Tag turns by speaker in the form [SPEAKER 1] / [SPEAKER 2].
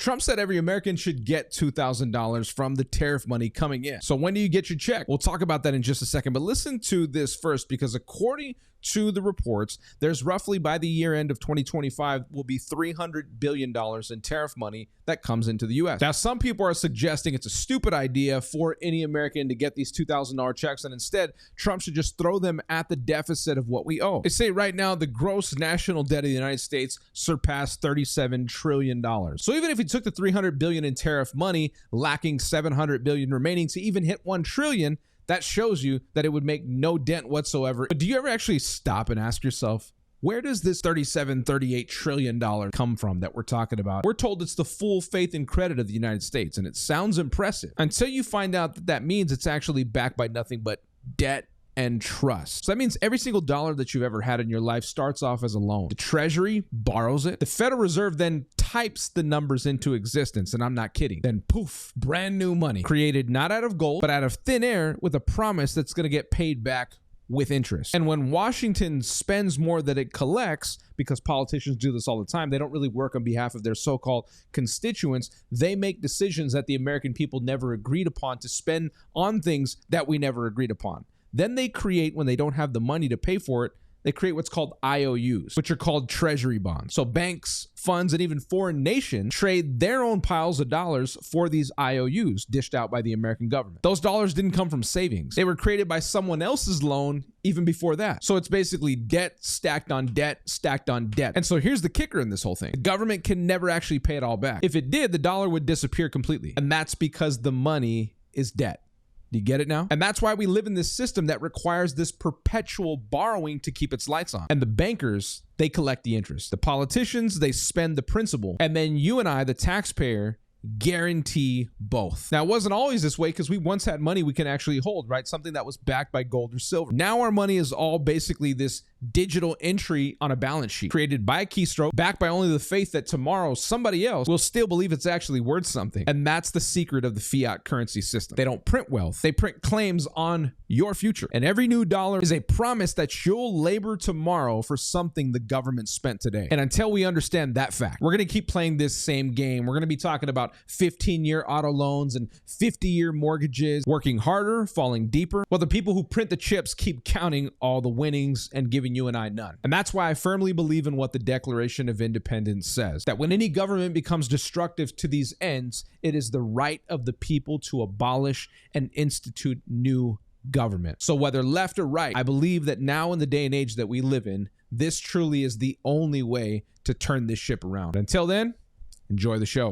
[SPEAKER 1] Trump said every American should get $2,000 from the tariff money coming in. So when do you get your check? We'll talk about that in just a second, but listen to this first, because according to the reports, there's roughly by the year end of 2025 will be $300 billion in tariff money that comes into the U.S. Now, some people are suggesting it's a stupid idea for any American to get these $2,000 checks, and instead Trump should just throw them at the deficit of what we owe. They say right now the gross national debt of the United States surpassed $37 trillion. So even if he took the $300 billion in tariff money, lacking $700 billion remaining to even hit $1 trillion, that shows you that it would make no dent whatsoever. But do you ever actually stop and ask yourself, where does this $38 trillion come from that we're talking about? We're told it's the full faith and credit of the United States, and it sounds impressive until you find out that that means it's actually backed by nothing but debt and trust. So that means every single dollar that you've ever had in your life starts off as a loan. The Treasury borrows it. The Federal Reserve then types the numbers into existence, and I'm not kidding. Then poof, brand new money created not out of gold, but out of thin air with a promise that's going to get paid back with interest. And when Washington spends more than it collects, because politicians do this all the time, they don't really work on behalf of their so-called constituents. They make decisions that the American people never agreed upon to spend on things that we never agreed upon. Then they create, when they don't have the money to pay for it, they create what's called IOUs, which are called treasury bonds. So banks, funds, and even foreign nations trade their own piles of dollars for these IOUs dished out by the American government. Those dollars didn't come from savings. They were created by someone else's loan even before that. So it's basically debt stacked on debt, stacked on debt. And so here's the kicker in this whole thing. The government can never actually pay it all back. If it did, the dollar would disappear completely. And that's because the money is debt. Do you get it now? And that's why we live in this system that requires this perpetual borrowing to keep its lights on. And the bankers, they collect the interest. The politicians, they spend the principal. And then you and I, the taxpayer, guarantee both. Now, it wasn't always this way, because we once had money we can actually hold, right? Something that was backed by gold or silver. Now our money is all basically this digital entry on a balance sheet created by a keystroke, backed by only the faith that tomorrow somebody else will still believe it's actually worth something. And that's the secret of the fiat currency system. They don't print wealth. They print claims on your future. And every new dollar is a promise that you'll labor tomorrow for something the government spent today. And until we understand that fact, we're going to keep playing this same game. We're going to be talking about 15-year auto loans and 50-year mortgages, working harder, falling deeper, while the people who print the chips keep counting all the winnings and giving you and I none. And that's why I firmly believe in what the Declaration of Independence says, that when any government becomes destructive to these ends, it is the right of the people to abolish and institute new government. So whether left or right, I believe that now in the day and age that we live in, this truly is the only way to turn this ship around. Until then, enjoy the show.